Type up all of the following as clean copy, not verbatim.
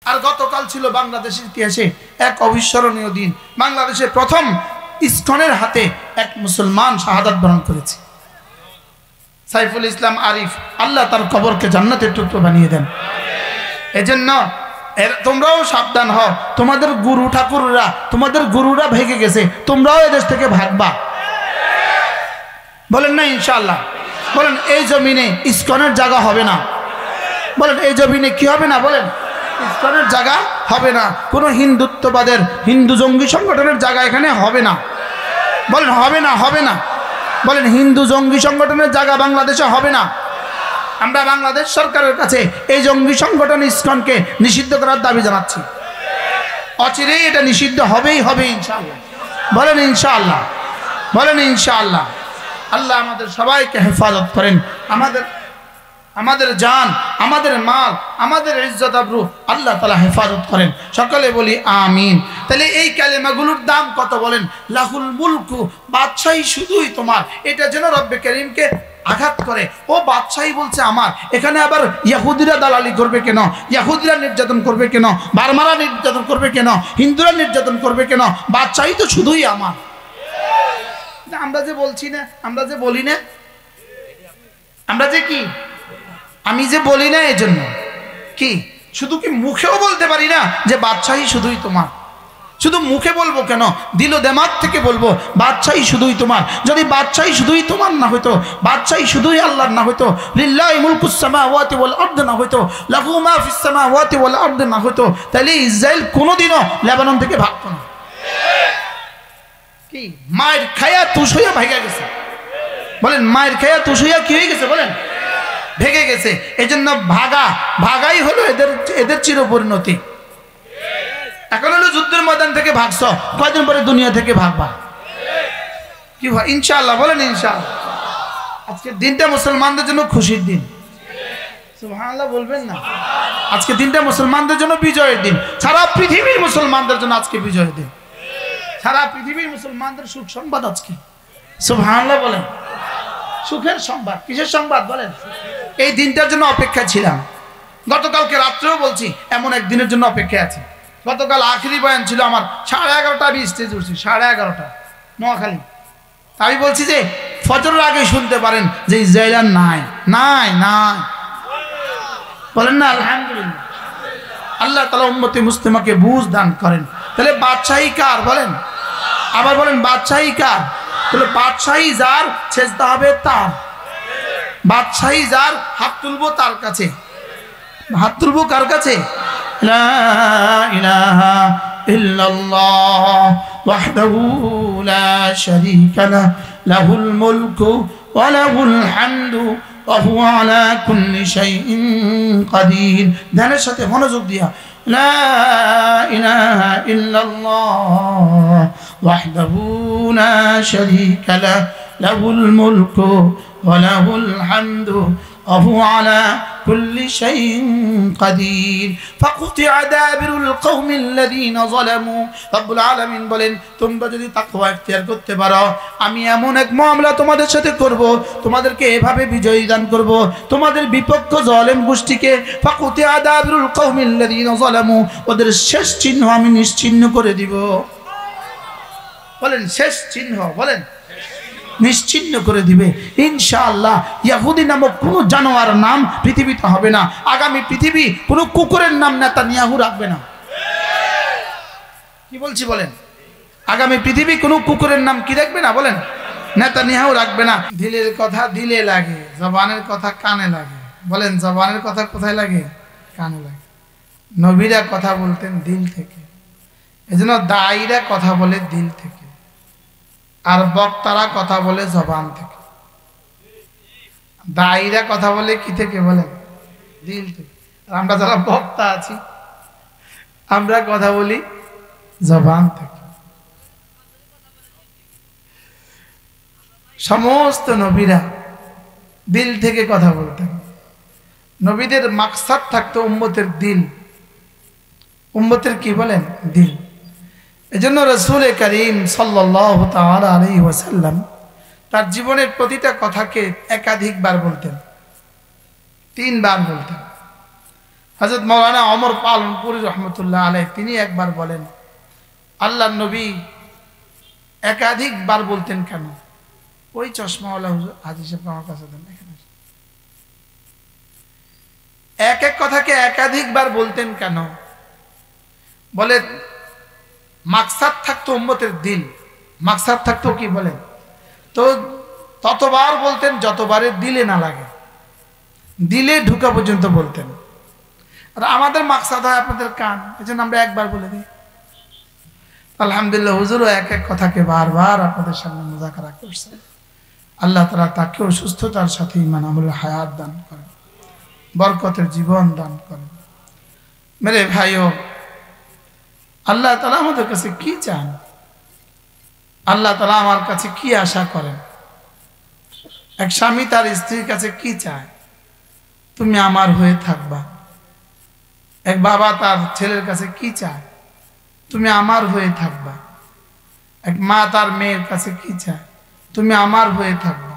আর গতকাল ছিল বাংলাদেশের ইতিহাসে এক অবিস্মরণীয় দিন। বাংলাদেশে প্রথম ইসকনের হাতে এক মুসলমান শাহাদাত বরণ করেছে, সাইফুল ইসলাম আরিফ। আল্লাহ তার কবরকে জান্নাতের টুকরো বানিয়ে দেন। এজন্য তোমরাও সাবধান হও। তোমাদের গুরুরা ভেগে গেছে, তোমরাও এদেশ থেকে ভাগবা। বলেন না ইনশাআল্লাহ? বলেন এই জমিনে ইসকনের জায়গা হবে না। বলেন এই জমিনে কি হবে না? বলেন ইসকনের জায়গা হবে না। কোনো হিন্দুত্ববাদের, হিন্দু জঙ্গি সংগঠনের জায়গা এখানে হবে না। বলেন হবে না, হবে না। বলেন হিন্দু জঙ্গি সংগঠনের জায়গা বাংলাদেশে হবে না। আমরা বাংলাদেশ সরকারের কাছে এই জঙ্গি সংগঠন ইসকনকে নিষিদ্ধ করার দাবি জানাচ্ছি। অচিরেই এটা নিষিদ্ধ হবেই হবে ইনশাআল্লাহ। বলেন ইনশাআল্লাহ, বলেন ইনশাআল্লাহ। আল্লাহ আমাদের সবাইকে হেফাজত করেন। আমাদের জান, আমাদের মাল, আমাদের ইজ্জত আবরু আল্লাহ তাআলা হেফাজত করেন। সকলে বলি আমিন। তাহলে এই কালেমাগুলোর দাম কত বলেন? লাহুল মুলকু, বাদশাহী শুধুই তোমার। এটা যেন রব্বে কারীমকে আঘাত করে। ও বাদশাহী বলছে আমার, এখানে আবার ইহুদিরা দালালি করবে কেন? ইহুদিরা নির্যাতন করবে কেন? বার্মারা নির্যাতন করবে কেন? হিন্দুরা নির্যাতন করবে কেন? বাদশাহী তো শুধুই আমার। আমরা যে বলছি না, আমরা যে বলি না, আমরা যে কি, আমি যে বলি না এজন্য কি শুধু কি মুখেও বলতে পারি না যে বাদশাহী শুধুই তোমার? শুধু মুখে বলবো কেন, দিল দেমাগ থেকে বলবো বাদশাহী শুধুই তোমার। যদি বাদশাহী শুধুই তোমার না হইতো, বাদশাহী শুধুই আল্লাহর না হইতো, লিল্লাহি মুলকুস সামাওয়াতি ওয়াল আরদি না হইতো, লাহু মা ফিস সামাওয়াতি ওয়াল আরদি না হইতো, তাহলে ইসরায়েল কোনোদিনও লেবানন থেকে ভাগতো না। কি মায়ের খায়া তুষ হইয়া ভাগা গেছে? বলেন মায়ের খায়া তুষ হইয়া কি হয়ে গেছে? বলেন ভেগে গেছে। এই জন্য ভাগাই হলো এদের চির পরিণতি। এখন হলো যুদ্ধের ময়দান থেকে ভাগছ, কয়দিন পরে দুনিয়া থেকে ভাগবা। কি হয় ইনশাআল্লাহ? বলেন ইনশাআল্লাহ। আজকে দিনটা মুসলমানদের জন্য খুশির দিন। সুবহানাল্লাহ বলবেন না? আজকে দিনটা মুসলমানদের জন্য বিজয়ের দিন। সারা পৃথিবীর মুসলমানদের জন্য আজকে বিজয়ের দিন। সারা পৃথিবীর মুসলমানদের সুখ সংবাদ আজকে। সুবহানাল্লাহ বলেন। সুখের সংবাদ। কিসের সংবাদ? বলেন এই দিনটার জন্য অপেক্ষা ছিলাম। গতকালকে রাত্রেও বলছি এমন একদিনের জন্য অপেক্ষা আছে। গতকাল আখেরি বয়ান ছিল আমার 11:30 আমি স্টেজ উঠছি, 11:30 নোয়াখালী। আমি বলছি যে ফজরের আগে শুনতে পারেন যে ইসরায়েল আর নাই নাই নাই। বলেন না আলহামদুলিল্লাহ। আল্লাহ তাআলা উম্মতে মুসলিমাকে বুঝ দান করেন। তাহলে বাদশাহী কার? বলেন আবার বলেন বাদশাহী কার? তাহলে বাদশাহী যার সেজদা হবে তার, বাদশাহী যার হাত তুলবো তার কাছে। হাত তুলবো কার কাছে? লা ইলাহা ইল্লাল্লাহ ওয়াহদাহু লা শারীকা লাহু লাহুল মুলকু ওয়া লাহুল হামদু ওয়া হুয়া আলা কুল্লি শাইইন কাদির। ধ্যানের সাথে মনোযোগ দিয়া লা ইলাহা ইল্লাল্লাহ ওয়াহদাহু লা শারীকা লাহু লাহুল মুলকু ওয়া লাহুল হামদু ওয়া হুয়া আলা কুল্লি শাইইন কাদির। ফাকুতিআ দাবিরুল কওমিল্লাযীনা যালামু। রব্বুল আলামিন বলেন তোমরা যদি তাকওয়া ইখতিয়ার করতে পারো, আমি এমন এক মামলা তোমাদের সাথে করব, তোমাদেরকে এভাবে বিজয় দান করব, তোমাদের বিপক্ষ জালেম গোষ্ঠীকে ফাকুতিআ দাবিরুল কওমিল্লাযীনা যালামু, ওদের শেষ চিহ্ন আমি নিশ্চিহ্ন করে দিব। বলেন শেষ চিহ্ন, বলেন নিশ্চিহ্ন করে দিবে ইনশাআল্লাহ। ইহুদি নামক কোনো জানোয়ার নাম পৃথিবীতে হবে না। আগামী পৃথিবী কোনো কুকুরের নাম নেতানিয়াহু রাখবে না। কি বলছি বলেন? আগামী পৃথিবী কোনো কুকুরের নাম কি রাখবে না? বলেন নেতানিয়াহু রাখবে না। দিলের কথা দিলে লাগে, জবানের কথা কানে লাগে। বলেন জবানের কথা কোথায় লাগে? কানে লাগে। নবীরা কথা বলতেন দিল থেকে, এজন্য দায়ীরা কথা বলে দিল থেকে, আর বক্তারা কথা বলে জবান থেকে। দায়ীরা কথা বলে কি থেকে? বলেন দিল থেকে। আমরা যারা বক্তা আছি আমরা কথা বলি জবান থেকে। সমস্ত নবীরা দিল থেকে কথা বলতেন। নবীদের মাকসাদ থাকতো উম্মতের দিল। উম্মতের কি বলেন? দিল। এজন্য রাসূল করিম সাল্লাল্লাহু তাআলা আলাইহি ওয়াসাল্লাম তার জীবনের প্রতিটা কথাকে একাধিকবার বলতেন, 3 বার বলতেন। হযরত মাওলানা ওমর পালনপুরি রহমতুল্লাহ আলাইহি তিনি একবার বলেন, আল্লাহর নবী একাধিকবার বলতেন কেন? ওই চশমাওয়ালা হুজুর হাদিস সাহেব আমার কাছে দেন, এখানে এক এক কথাকে একাধিকবার বলতেন কেন? বলে মাকসাদ থাকতো উম্মতের দিল, মাকসাদ থাকতো কি বলেন, তো ততবার বলতেন যতবারে দিলে না লাগে, দিলে ঢুকা পর্যন্ত বলতেন। আর আমাদের মাকসাদ হয় আপনাদের কান, এজন্য আমরা একবার বলে দিই। আলহামদুলিল্লাহ হুজুরও এক এক কথাকে বারবার আপনাদের সামনে মুযাকারা করছেন। আল্লাহ তাআলা তাকেও সুস্থতার সাথে ঈমান আমলের হায়াত দান করেন, বরকতের জীবন দান করেন। মেরে ভাইও, আল্লাহ তাআলা আমাদের কাছে কি চান? আল্লাহ তাআলা আমার কাছে কি আশা করেন? এক স্বামী তার স্ত্রীর কাছে কি চায়? তুমি আমার হয়ে থাকবা। এক বাবা তার ছেলের কাছে কি চায়? তুমি আমার হয়ে থাকবা। এক মা তার মেয়ের কাছে কি চায়? তুমি আমার হয়ে থাকবা।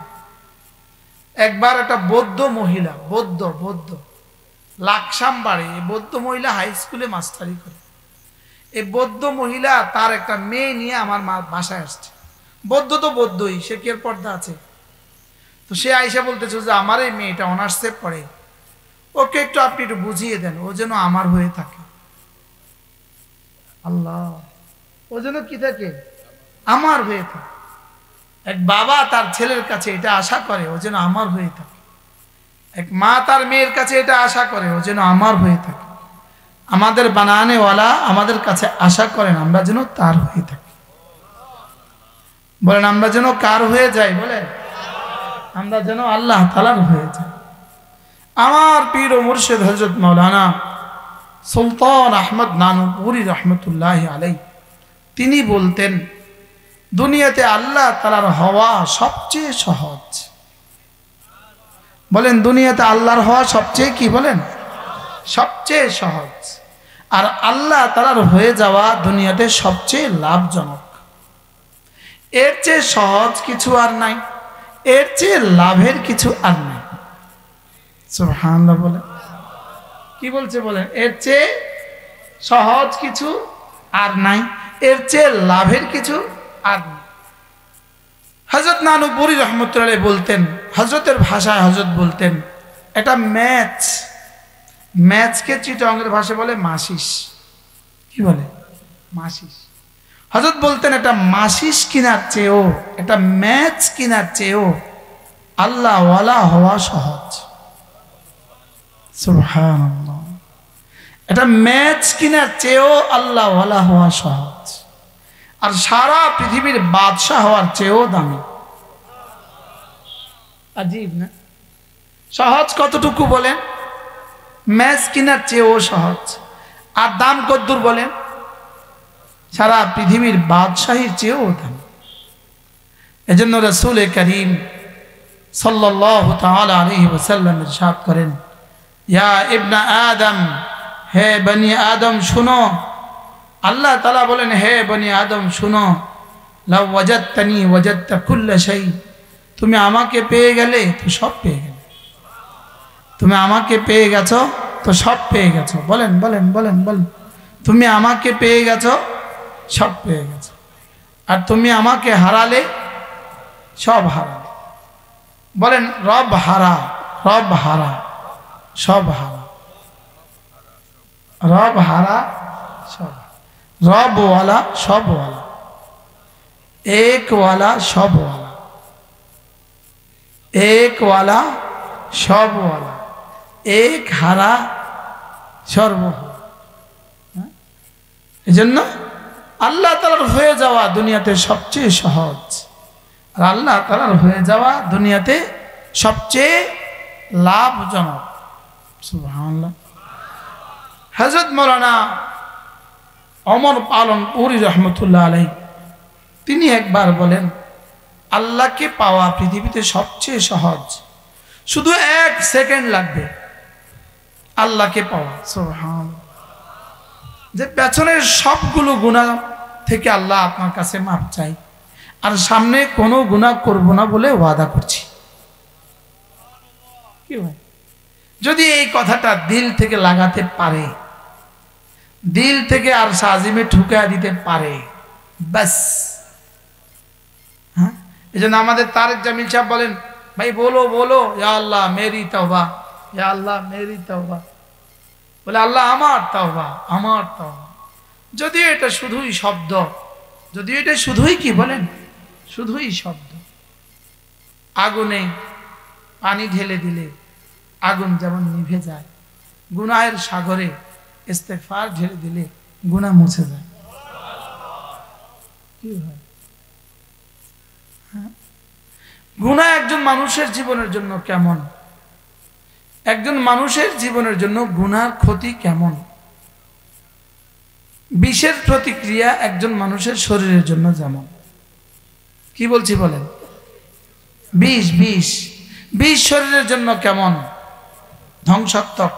একবার একটা বৌদ্ধ মহিলা, বৌদ্ধ লাকসাম বাড়ি, এই বৌদ্ধ মহিলা হাই স্কুলে মাস্টারি করে। এই বৌদ্ধ মহিলা তার একটা মেয়ে নিয়ে আমার মা বাসায় আসছে। বৌদ্ধ তো বৌদ্ধই, সে কি এর পর্দা আছে? তো সে আইসা বলতেছে যে আমার এই মেয়েটা অনার্সে পড়ে, ওকে একটু আপনি একটু বুঝিয়ে দেন, ও যেন আমার হয়ে থাকে। আল্লাহ, ও যেন কি থাকে? আমার হয়ে থাকে। এক বাবা তার ছেলের কাছে এটা আশা করে, ও যেন আমার হয়ে থাকে। এক মা তার মেয়ের কাছে এটা আশা করে, ও যেন আমার হয়ে থাকে। আমাদের বানানেওয়ালা আমাদের কাছে আশা করেন আমরা যেন তার হয়ে থাকি। বলেন আমরা যেন কার হয়ে যাই? বলেন আমরা যেন আল্লাহ তাআলার হয়ে যাই। আমার পীর ও মুর্শিদ হযরত মাওলানা সুলতান আহমদ নানুপুরি রহমতুল্লাহ আলাইহি তিনি বলতেন, দুনিয়াতে আল্লাহ তাআলার হওয়া সবচেয়ে সহজ। বলেন দুনিয়াতে আল্লাহর হওয়া সবচেয়ে কি? বলেন সবচেয়ে সহজ। আর আল্লাহ তাআলার হয়ে যাওয়া দুনিয়াতে সবচেয়ে লাভজনক। এর চেয়ে সহজ কিছু আর নাই, এর চেয়ে লাভের কিছু আর নাই। সুবহানাল্লাহ বলেন। কি বলছে বলেন? এর চেয়ে সহজ কিছু আর নাই, এর চেয়ে লাভের কিছু আর নাই। হযরত নানুপুরি রহমতুল্লাহ আলাইহি বলতেন, হযরতের ভাষায় হযরত বলতেন, এটা ম্যাচকে চিটাঙ্গের ভাষায় বলে মাসিস। কি বলে? মাসিস। হযরত বলতেন এটা মাসিস কিনার চেয়েও, এটা ম্যাচ কিনার চেয়েও আল্লাহ ওয়ালা হওয়া সহজ। সুবহানাল্লাহ। এটা ম্যাচ কিনার চেয়েও আল্লাহ ওয়ালা হওয়া সহজ। আর সারা পৃথিবীর বাদশাহ হওয়ার চেয়েও দামি। আজীব না? সহজ কতটুকু বলেন? ম্যাচ কিনার চেয়েও সহজ। আর দাম কতদূর বলেন? সারা পৃথিবীর বাদশাহীর চেয়েও দামি। এজন্য রাসূল করিম সাল্লাল্লাহু তাআলা আলাইহি ওয়াসাল্লাম ইরশাদ করেন, ইয়া ইবনা আদম, হে বনি আদম শুনো। আল্লাহ তাআলা বলেন, হে বনি আদম শুনো, লাউ ওয়াজাদতানি ওয়াজাদতা কুল্লা শাই। তুমি আমাকে পেয়ে গেলে তো সব পেয়ে গেলে। তুমি আমাকে পেয়ে গেছো তো সব পেয়ে গেছো। বলেন বলেন বলেন বলেন। তুমি আমাকে পেয়ে গেছো, সব পেয়ে গেছো। আর তুমি আমাকে হারালে, সব হারালে। বলেন রব হারা, রব হারা, সব হারা। রব হারা, সব। রবওয়ালা, সবওয়ালা। একওয়ালা, সবওয়ালা। একওয়ালা, সবওয়ালা। এক হারা, সর্বহারা। এজন্য আল্লাহ তাআলার হয়ে যাওয়া দুনিয়াতে সবচেয়ে সহজ। আর আল্লাহ তাআলার হয়ে যাওয়া দুনিয়াতে সবচেয়ে লাভজনক। সুবহানাল্লাহ। হযরত মাওলানা ওমর পালনপুরি রহমতুল্লাহ আলাইহি তিনি একবার বলেন, আল্লাহকে পাওয়া পৃথিবীতে সবচেয়ে সহজ। শুধু 1 সেকেন্ড লাগবে আল্লাহকে পাওয়া। সুবহানাল্লাহ। যে পেছনের সবগুলো গুনাহ থেকে আল্লাহ আপনার কাছে মাপ চাই, আর সামনে কোনো গুনাহ করব না বলে ওয়াদা করছি। কি ভাই? যদি এই কথাটা দিল থেকে লাগাতে পারে, দিল থেকে আর সাজিমে ঠুকা দিতে পারে, বাস। হ্যাঁ, এই জন্য আমাদের তারেক জামিল সাহেব বলেন, ভাই বলো বলো, ইয়া আল্লাহ মেরি তওবা, ইয়া আল্লাহ মেরি তওবা। বলে আল্লাহ আমার তওবা, আমার তওবা। যদিও এটা শুধুই শব্দ, যদিও এটা শুধুই কি বলেন, শুধুই শব্দ। আগুনে পানি ঢেলে দিলে আগুন যেমন নিভে যায়, গুনাহের সাগরে ইস্তেগফার ঢেলে দিলে গুনাহ মুছে যায়। কি হয়? গুনাহ একজন মানুষের জীবনের জন্য কেমন, একজন মানুষের জীবনের জন্য গুনার ক্ষতি কেমন। বিষের প্রতিক্রিয়া একজন মানুষের শরীরের জন্য যেমন। কি বলছি বলেন? বিষ বিষ বিষ শরীরের জন্য কেমন, ধ্বংসাত্মক।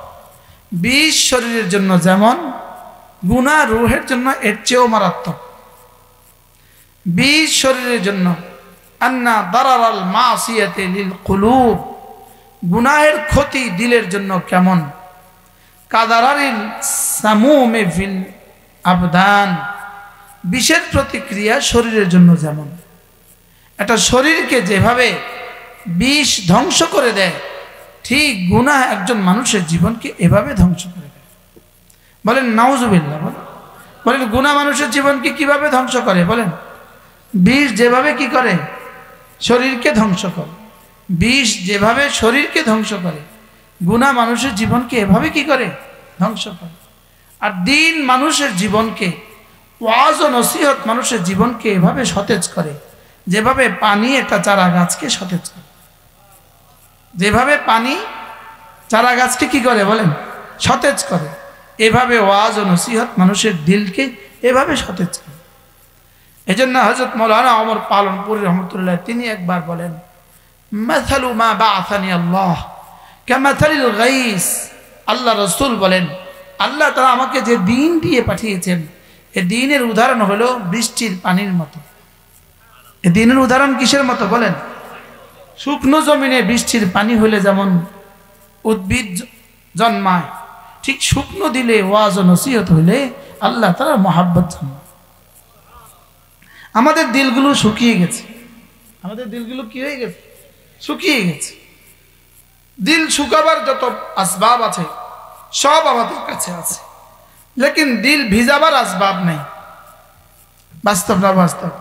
বিষ শরীরের জন্য যেমন, গুনাহ রূহের জন্য এর চেয়েও মারাত্মক। বিষ শরীরের জন্য, আন্না দারারাল মাসিয়াতি লিল কুলুব, গুনাহের ক্ষতি দিলের জন্য কেমন। কাদারারিল সামুমে ফিল আবদান, বিষের প্রতিক্রিয়া শরীরের জন্য যেমন। একটা শরীরকে যেভাবে বিষ ধ্বংস করে দেয়, ঠিক গুনাহ একজন মানুষের জীবনকে এভাবে ধ্বংস করে দেয়। বলেন নাউজুবিল্লাহ। বলেন গুনাহ মানুষের জীবনকে কিভাবে ধ্বংস করে বলেন? বিষ যেভাবে কি করে, শরীরকে ধ্বংস করে। বিষ যেভাবে শরীরকে ধ্বংস করে, গুনাহ মানুষের জীবনকে এভাবে কি করে, ধ্বংস করে। আর দিন মানুষের জীবনকে, ওয়াজ ও নসিহত মানুষের জীবনকে এভাবে সতেজ করে, যেভাবে পানি একটা চারা গাছকে সতেজ করে। যেভাবে পানি চারা গাছকে কি করে বলেন, সতেজ করে, এভাবে ওয়াজ ও নসিহত মানুষের দিলকে এভাবে সতেজ করে। এজন্য হযরত মাওলানা ওমর পালনপুরি রহমতুল্লাহ তিনি একবার বলেন, মাসালু মা বাআসানি আল্লাহ কামাসালিল গাইস। আল্লাহ রাসূল বলেন, আল্লাহ তাআলা আমাকে যে দিন দিয়ে পাঠিয়েছেন, এই দিনের উদাহরণ হলো বৃষ্টির পানির মতো। এই দিনের উদাহরণ কিসের মতো বলেন? শুকনো জমিনে বৃষ্টির পানি হলে যেমন উদ্ভিদ জন্মায়, ঠিক শুকনো দিলে ওয়াজ ও নসিহত হলে আল্লাহ তাআলার মহব্বত জন্মায়। আমাদের দিলগুলো শুকিয়ে গেছে, আমাদের দিলগুলো কি হয়ে গেছে, শুকিয়ে গেছে। দিল শুকাবার যত আসবাব আছে সব আমাদের কাছে আছে, লেকিন দিল ভিজাবার আসবাব নেই। বাস্তব না বাস্তব?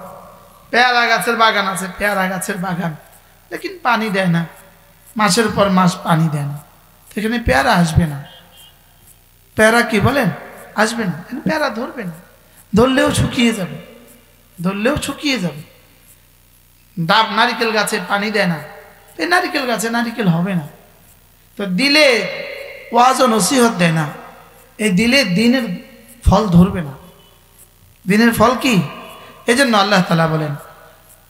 পেয়ারা গাছের বাগান আছে, পেয়ারা গাছের বাগান, লেকিন পানি দেয় না, মাসের পর মাস পানি দেয় না, সেখানে পেয়ারা আসবে না। পেয়ারা কি বলেন, আসবে না, পেয়ারা ধরবে না, ধরলেও শুকিয়ে যাবে, ধরলেও শুকিয়ে যাবে। ডাব নারিকেল গাছে পানি দেয় না, এই নারিকেল গাছে নারিকেল হবে না। তো দিলে ওয়াজ ও নসিহত দেয় না, এই দিলে দিনের ফল ধরবে না। দিনের ফল কি? এই জন্য আল্লাহ তাআলা বলেন,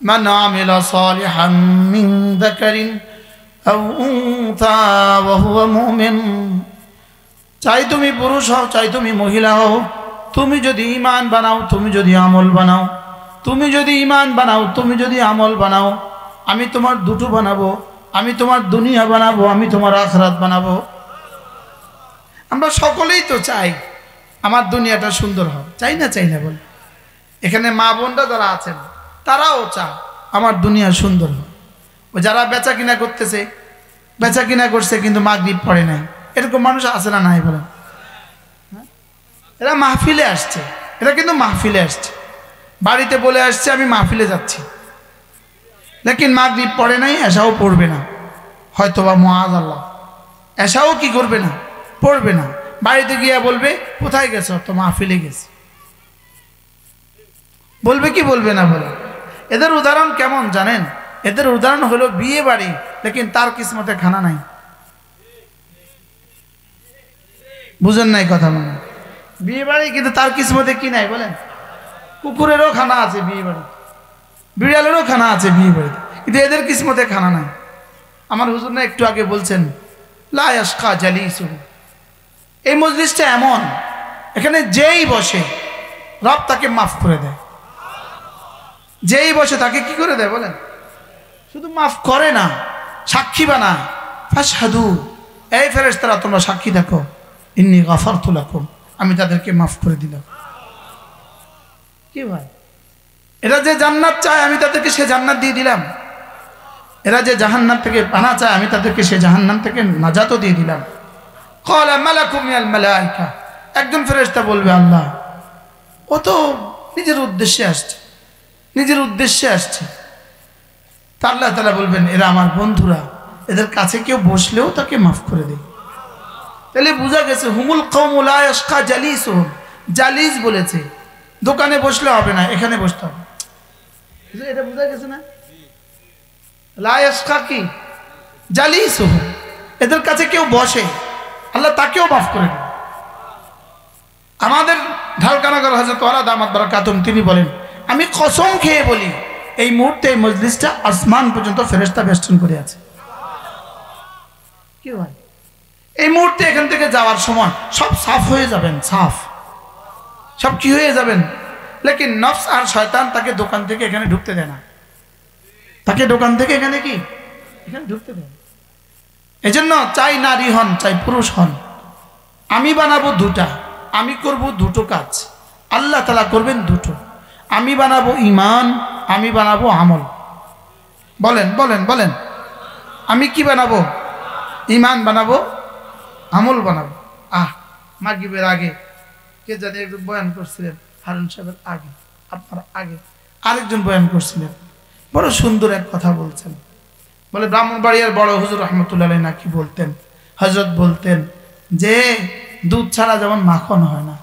মান আমিলা সালিহান মিন যাকারিন আও উনসা ওয়া হুয়া মুমিন। চাই তুমি পুরুষ হও, চাই তুমি মহিলা হও, তুমি যদি ঈমান বানাও, তুমি যদি আমল বানাও, তুমি যদি ঈমান বানাও, তুমি যদি আমল বানাও, আমি তোমার দুটো বানাবো, আমি তোমার দুনিয়া বানাবো, আমি তোমার আখিরাত বানাবো। আমরা সকলেই তো চাই আমার দুনিয়াটা সুন্দর হোক, চাই না? চাই না বল? এখানে মা বোনরা যারা আছেন তারাও চায় আমার দুনিয়া সুন্দর হোক। যারা বেচা কিনা করতেছে, বেচা কিনা করছে কিন্তু মাগরিব পড়ে নাই, এরকম মানুষ আছে না নাই বলেন? এরা মাহফিলে আসছে, এরা কিন্তু মাহফিলে আসছে, বাড়িতে বলে আসছে আমি মাহফিলে যাচ্ছি, লেকিন মাগরিব পড়ে নাই, এশাও পড়বে না, হয়তোবা মুআযাল্লাহ এশাও কি করবে না, পড়বে না। বাড়িতে গিয়ে বলবে কোথায় গেছো? তো মাহফিলে গেছে। বলবে কি বলবে না বলে? এদের উদাহরণ কেমন জানেন? এদের উদাহরণ হলো বিয়ে বাড়ি, লেকিন তার কিসমতে খানা নাই। বুঝেন নাই কথা? মনে বিয়ে বাড়ি কিন্তু তার কিসমতে কি নাই বলেন? কুকুরেরও খানা আছে বিয়ে বাড়ি, বিড়ালেরও খানা আছে বিয়ে বাড়িতে, কিন্তু এদের কিসমতে খানা নাই। আমার হুজুর না একটু আগে বলছেন, লা ইয়াশকা জালিসুহু, এই মজলিসটা এমন, এখানে যেই বসে রব তাকে মাফ করে দেয়। যেই বসে তাকে কি করে দেয় বলেন? শুধু মাফ করে না, সাক্ষী বানায়। ফাশহাদু, এই ফেরেশতারা তোমরা সাক্ষী দেখো, ইন্নী গাফারতু লাকুম, আমি তাদেরকে মাফ করে দিলাম। কি ভাই, এরা যে জান্নাত চায় আমি তাদেরকে সে জান্নাত দিয়ে দিলাম, এরা যে জাহান্নাম থেকে পানা চায় আমি তাদেরকে সে জাহান্নাম থেকে নাজাতও দিয়ে দিলাম। ক্বালা মালাকুম মিনাল মালায়েকা, একজন ফেরেশতা বলবে আল্লাহ ও তো নিজের উদ্দেশ্যে আসছে, নিজের উদ্দেশ্যে আসছে। তা আল্লাহ তাআলা বলবেন এরা আমার বন্ধুরা, এদের কাছে কেউ বসলেও তাকে মাফ করে দেয়। তাহলে বোঝা গেছে হুমুল কওমু লা ইয়াশকা জালিসুহুম, জালিস বলেছে, দোকানে বসলে হবে না, এখানে বসতে হবে। এটা বোঝা গেছে না? লা ইয়াশকা কি জালিসুহুম, এদের কাছে কেউ বসে আল্লাহ তাকেও মাফ করে দেয়। আমাদের ঢালকানগর হযরত ওয়ালা দামাত বারাকাতুম তিনি বলেন, আমি কসম খেয়ে বলি এই মুহূর্তে এই মজলিসটা আসমান পর্যন্ত ফেরেশতা বেষ্টন করে আছে। কি ভাই, এই মুহূর্তে এখান থেকে যাওয়ার সময় সব সাফ হয়ে যাবেন, সাফ সব কি হয়ে যাবেন। লেকিন নফস আর শয়তান তাকে দোকান থেকে এখানে ঢুকতে দেয় না, তাকে দোকান থেকে এখানে কি এখানে ঢুকতে দেয়। এই জন্য চাই নারী হন চাই পুরুষ হন, আমি বানাবো দুটা, আমি করব দুটো কাজ, আল্লাহ তাআলা করবেন দুটো। আমি বানাবো ইমান, আমি বানাবো আমল। বলেন বলেন বলেন, আমি কি বানাবো? ইমান বানাবো, আমল বানাবো। মাগরিবের আগে কে জানি একজন বয়ান করছিলেন, হারুন সাহেবের আগে, আপনার আগে আরেকজন বয়ান করছিলেন, বড় সুন্দর এক কথা বলছেন। বলে ব্রাহ্মণবাড়িয়ার বড় হুজুর রহমতুল্লাহ আলাইহি নাকি বলতেন, হযরত বলতেন যে দুধ ছাড়া যেমন মাখন হয় না,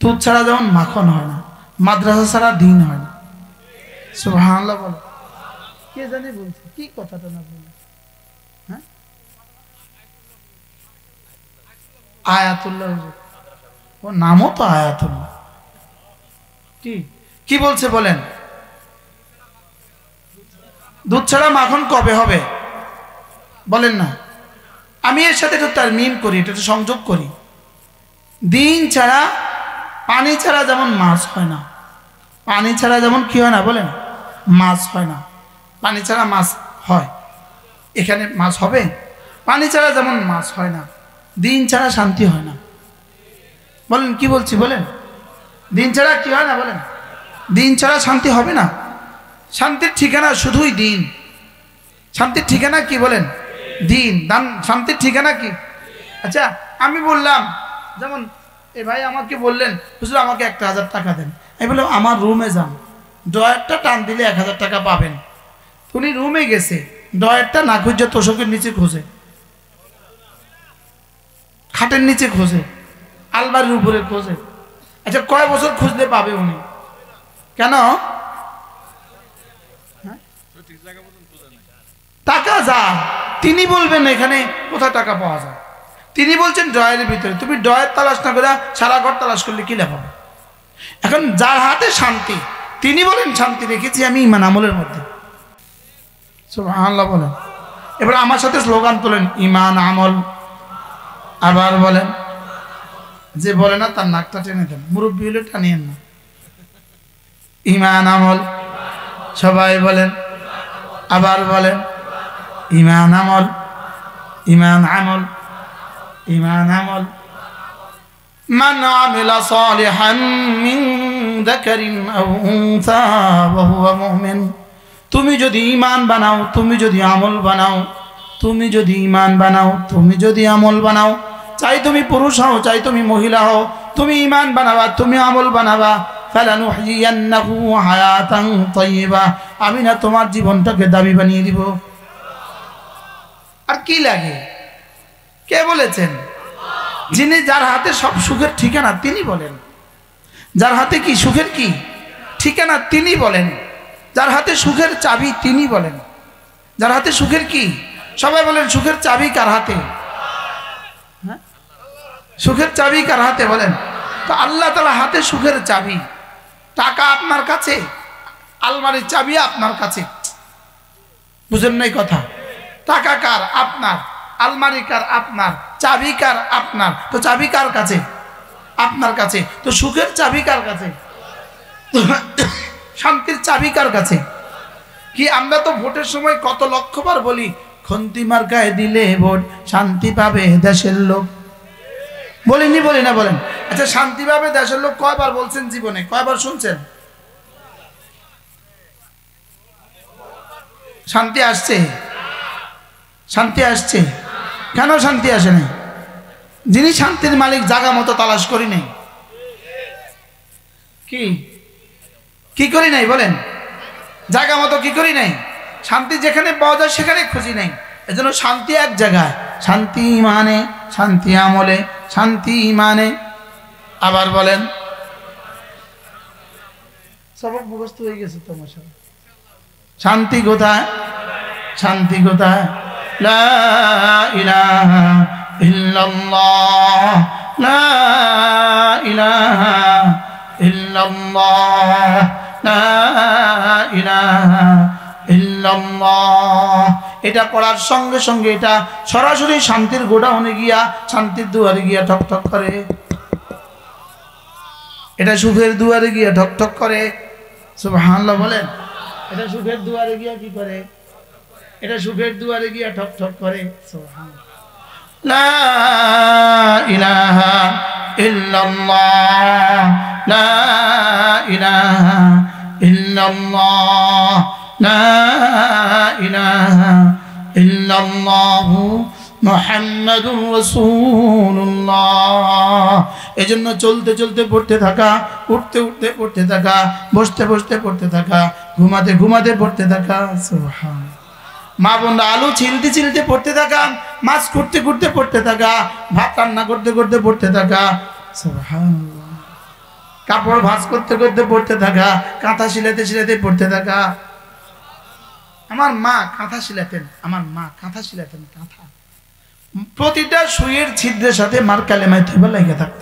দুধ ছাড়া যেমন মাখন হয় না, মাদ্রাসা ছাড়া দিন হয় না। সুবহানাল্লাহ বলো, কে জানি বলছে, কি কথাটা না বলে, হ্যাঁ আয়াতুল্লাহ হুজুর, ও নামও তো আয়াতুল্লাহ। কি কি বলছে বলেন? দুধ ছাড়া মাখন কবে হবে বলেন না? আমি এর সাথে একটু তারমিম করি, এটা একটু সংযোগ করি। দিন ছাড়া পানি ছাড়া যেমন মাছ হয় না, পানি ছাড়া যেমন কি হয় না বলেন, মাছ হয় না। পানি ছাড়া মাছ হয়, এখানে মাছ হবে। পানি ছাড়া যেমন মাছ হয় না, দিন ছাড়া শান্তি হয় না। বলেন কি বলছি বলেন? দিন ছাড়া কি হয় না বলেন? দিন ছাড়া শান্তি হবে না। শান্তির ঠিকানা শুধুই দিন। শান্তির ঠিকানা কি বলেন? দিন। দান শান্তির ঠিকানা কি? আচ্ছা আমি বললাম, যেমন এ ভাই আমাকে বললেন হুজুর আমাকে 1000 টাকা দেন, আমি বললাম আমার রুমে যান, ড্রয়ারটা টান দিলে 1000 টাকা পাবেন। উনি রুমে গেছে, ড্রয়ারটা না খুঁজে তোষকের নিচে খোঁজে, খাটের নিচে খোঁজে, আলমারির উপরে খোঁজে। আচ্ছা কয় বছর খুঁজলে পাবে উনি? কেন? টাকা যা তিনি বলবেন এখানে কোথায় টাকা পাওয়া যায়, তিনি বলছেন ড্রয়ারের ভিতরে। তুমি ড্রয়ার তালাশ না করে সারা ঘর তালাশ করলে কি লাভ হবে? এখন যার হাতে শান্তি তিনি বলেন শান্তি রেখেছি আমি ইমান আমলের মধ্যে। সুবহানাল্লাহ বলেন। এবার আমার সাথে স্লোগান তোলেন, ইমান আমল। আবার বলেন, যে বলে না তার নাকটা টেনে দেন, মুরব্বী হলে টানিয়েন না। ইমান আমল, সবাই বলেন। আবার বলেন, ইমান আমল, ইমান আমল, ইমান আমল। মান আমিলা সালিহান মিন যাকারিন আও উনসা ওয়া হুয়া মুমিন। তুমি যদি ঈমান বানাও, তুমি যদি আমল বানাও, তুমি যদি ঈমান বানাও, তুমি যদি আমল বানাও, চাই তুমি পুরুষ হও চাই তুমি মহিলা হও, তুমি ঈমান বানাবা, তুমি আমল বানাবা, ফালানুহইয়ান্নাহু হায়াতান তাইয়্যিবা, আমি না তোমার জীবনটাকে দাবি বানিয়ে দিব। আর কি লাগে? কে বলেছেন? যিনি, যার হাতে সব সুখের ঠিকানা তিনি বলেন। যার হাতে কি সুখের কি ঠিকানা তিনি বলেন। যার হাতে সুখের চাবি তিনি বলেন। যার হাতে সুখের কি, সবাই বলেন সুখের চাবি কার হাতে? হ্যাঁ, সুখের চাবি কার হাতে বলেন? তো আল্লাহ তাআলা হাতে সুখের চাবি। টাকা আপনার কাছে, আলমারির চাবি আপনার কাছে। বুঝেন নাই কথা? টাকা কার? আপনার। আলমারি কার? আপনার। চাবি কার? আপনার। তো চাবি কার কাছে? আপনার কাছে। তো সুখের চাবি কার কাছে? শান্তির চাবি কার কাছে? কি আমরা তো ভোটের সময় কত লক্ষবার বলি খন্তি মার্কায় দিলে ভোট শান্তি পাবে দেশের লোক। বলিনি বলি না বলেন? আচ্ছা, শান্তি পাবে দেশের লোক কয়বার বলছেন জীবনে? কয়বার শুনছেন? শান্তি আসছে? শান্তি আসছে? কেন শান্তি আসে নাই? যিনি শান্তির মালিক জায়গা মতো তালাশ করি নাই। কি কি করি নাই বলেন? জায়গা মতো কি করি নাই? শান্তি যেখানে পাওয়া যায় সেখানে খুঁজি নাই। এজন্য শান্তি এক জায়গায়, শান্তি মানে শান্তি আমলে, শান্তি মানে আবার বলেন, সবক মুখস্থ হয়ে গেছে তোমার সাথে। শান্তি কোথায়? শান্তি কোথায়? লা ইলাহা ইল্লাল্লাহ, লা ইলাহা ইল্লাল্লাহ, লা ইলাহা ইল্লাল্লাহ। এটা পড়ার সঙ্গে সঙ্গে এটা সরাসরি শান্তির গোডাউনে গিয়া, শান্তির দুয়ারে গিয়া ঠক ঠক করে। এটা সুখের দুয়ারে গিয়া ঠক ঠক করে। সুবহানাল্লাহ বলেন। এটা সুখের দুয়ারে গিয়া কি করে? এটা সুখের দুয়ারে গিয়া ঠক ঠক করে। সুবহানাল্লাহ। লা ইলাহা ইল্লাল্লাহ, লা ইলাহা ইল্লাল্লাহ, লা ইলাহা ইল্লাল্লাহু মুহাম্মাদুর রাসূলুল্লাহ। এজন্য চলতে চলতে পড়তে থাকা, উঠতে উঠতে পড়তে থাকা, বসতে বসতে পড়তে থাকা, ঘুমাতে ঘুমাতে পড়তে থাকা। সুবহানাল্লাহ। মা বোনরা আলু ছিলতে ছিলতে পড়তে থাকা, মাছ করতে করতে পড়তে থাকা, ভাত রান্না করতে করতে পড়তে থাকা। সুবহানাল্লাহ। কাপড় ভাঁজ করতে করতে পড়তে থাকা, কাঁথা সিলাতে সিলাতে পড়তে থাকা। আমার মা কাঁথা সিলাতেন, আমার মা কাঁথা সিলাতেন, কাঁথা প্রতিটা সুইয়ের ছিদ্রের সাথে মার কালেমায় তওবা লেগে থাকত।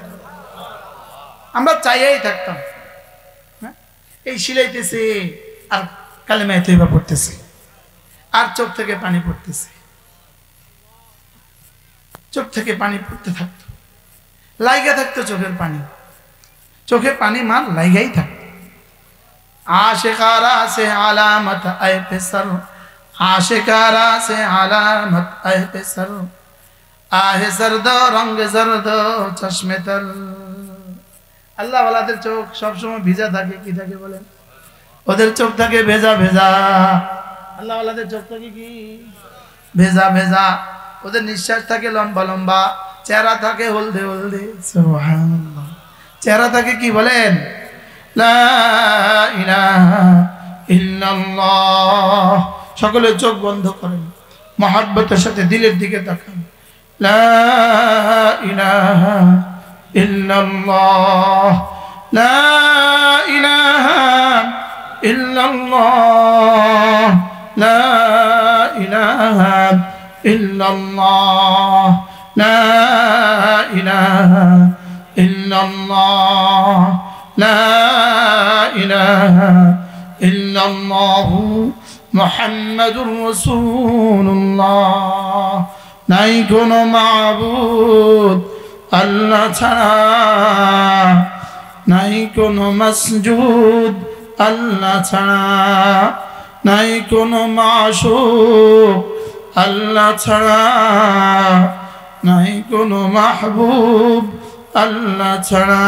আমরা চাইয়াই থাকতাম, এই সিলাইতেছে আর কালেমায় তওবা পড়তেছে, আর চোখ থেকে পানি পড়তেছে, চোখ থেকে পানি পড়তে থাকতো, লাইগা থাকতো চোখের পানি, চোখে পানি মার লাইগাই থাকতো। आशिकारा से आलामत आए पे सर, आशिकारा से आलामत आए पे सर, आहे जर्द रंग जर्द चश्मे तर। আল্লাহ ওয়ালাদের চোখ সবসময় ভিজা থাকে। কি থাকে বলেন? ওদের চোখ থাকে ভেজা ভেজা। আল্লাহ ওয়ালাদের চোখ থাকে কি? ভেজা ভেজা। ওদের নিঃশ্বাস থাকে লম্বা লম্বা, চেহারা থাকে হলদে হলদে। সুবহানাল্লাহ। চেহারা থাকে কি বলেন? লা ইলাহা ইল্লাল্লাহ। সকলে চোখ বন্ধ করেন, মহব্বতের সাথে দিলের দিকে তাকান। লা ইলাহা ইল্লাল্লাহ, লা ইলাহা ইল্লাল্লাহ, লা ইলাহা ইল্লাল্লাহ, লা ইলাহা ইল্লাল্লাহ, লা ইলাহা ইল্লাল্লাহু মুহাম্মাদুর রাসূলুল্লাহ। নাই কোনো মাবুদ আল্লাহ ছাড়া, নাই কোনো মাসজুদ আল্লাহ ছাড়া, নাই কোনো মাশুক আল্লাহ ছাড়া, নাই কোনো মাহবুব আল্লাহ ছাড়া,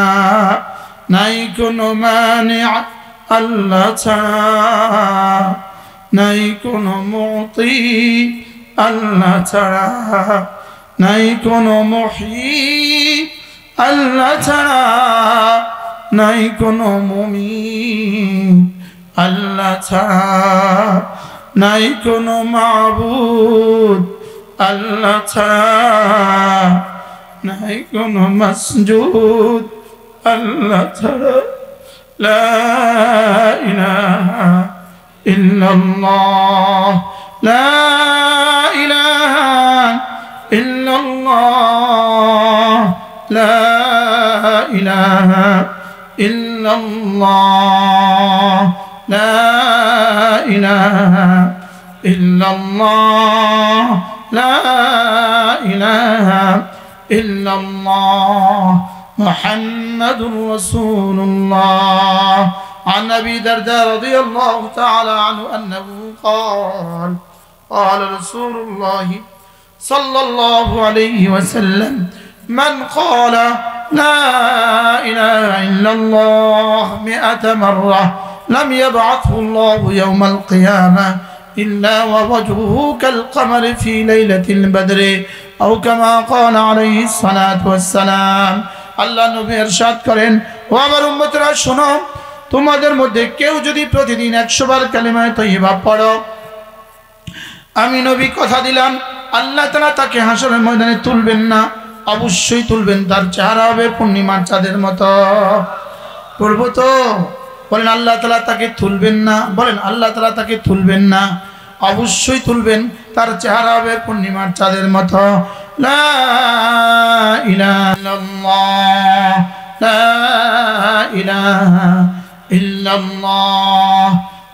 নাই কোনো মানি আল্লাহ ছাড়া, নাই কোনো মুতি আল্লাহ ছাড়া, নাই কোনো মুহয়ি আল্লাহ ছাড়া, নাই কোনো মুমিত আল্লাহ ছাড়া, নাই কোনো মাবুদ আল্লাহ ছাড়া, নাই কোনো মাসজুদ আল্লাহ ছাড়া। লা ইলাহা ইল্লাল্লাহ, লা ইলাহা ইল্লাল্লাহ, লা ইলাহা ইল্লাল্লাহ, লা ইলাহা ইল্লাল্লাহ, লা ইলাহা ইল্লাল্লাহ মুহাম্মাদুর রাসূলুল্লাহ। عن أبي درداء رضي الله تعالى عنه أنه قال قال رسول الله صلى الله عليه وسلم من قال لا إله إلا الله 100 مرة لم يبعثه الله يوم القيامة إلا ووجهه كالقمر في ليلة البدر أو كما قال عليه الصلاة والسلام আল্লাহ নবী ইরশাদ করেন, ও আমার উম্মতরা শোনো, তোমাদের মধ্যে কেউ যদি প্রতিদিন 100 বার কালিমা তয়্যিবা পড়ো, আমি নবী কথা দিলাম আল্লাহ তাআলা তাকে হাসরের ময়দানে তুলবেন না, অবশ্যই তুলবেন, তার চেহারা হবে পূর্ণিমার চাঁদের মতো। পড়বো তো? বলেন আল্লাহ তাআলা তাকে তুলবেন না, বলেন আল্লাহ তাআলা তাকে তুলবেন না, অবশ্যই তুলবেন, তার চেহারা হবে পূর্ণিমার চাঁদের মতো। লা ইলাহা ইল্লাল্লাহ, লা ইলাহা ইল্লাল্লাহ,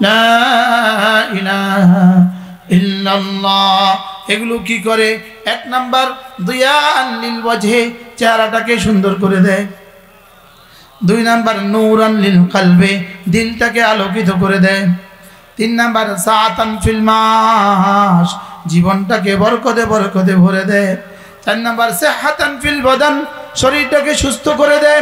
লা ইলাহা ইল্লাল্লাহ। এগুলো কি করে? 1 নাম্বার দিয়ান লিল ওয়াজহে, চেহারাটাকে সুন্দর করে দেয়। 2 নাম্বার নূরান লিল কলবে, দিলটাকে আলোকিত করে দেয়। 3 নাম্বার সাআতান ফিল মাস, জীবনটাকে বরকতে বরকতে ভরে দেয়। 4 নাম্বার সিহহাতান ফিল বাদান, শরীরটাকে সুস্থ করে দেয়।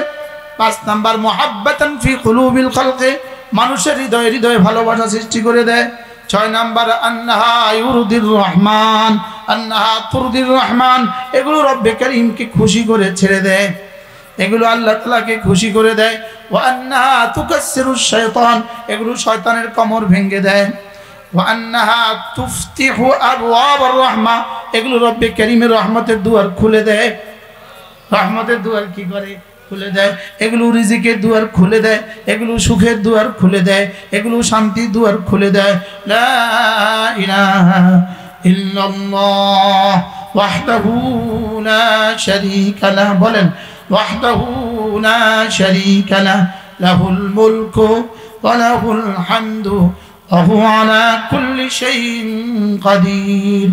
5 নাম্বার মুহাব্বাতান ফি কুলুবিল খালকি, মানুষের হৃদয়ে হৃদয়ে ভালোবাসা সৃষ্টি করে দেয়। 6 নাম্বার আন্নাহা ইউরদির রহমান, আন্নাহা তুরদির রহমান, এগুলো রব্বে কারীমকে খুশি করে ছেড়ে দেয়, এগুলো আল্লাহ তাআলাকে খুশি করে দেয়। ওয়া আন্নাহা তুকাসসিরুশ শাইতান, এগুলো শয়তানের কোমর ভেঙে দেয়। ওয়া আন্নাহা তুফতিহু আবওয়াবার রাহমা, এগুলো রব্বে কারীমের রহমতের দুয়ার খুলে দেয়। রহমতের দুয়ার কি করে? খুলে দেয়। এগুলো রিজিকের দুয়ার খুলে দেয়, এগুলো সুখের দুয়ার খুলে দেয়, এগুলো শান্তির দুয়ার খুলে দেয়। লা ইলাহা ইল্লাল্লাহ ওয়াহদাহু লা শারীকা লাহ, বলেন ওয়াহদাহু লা শারীকা লাহ, লাহুল মুলকু ওয়া লাহুল হামদু ওয়া হুয়া আলা কুল্লি শাইইন কাদির।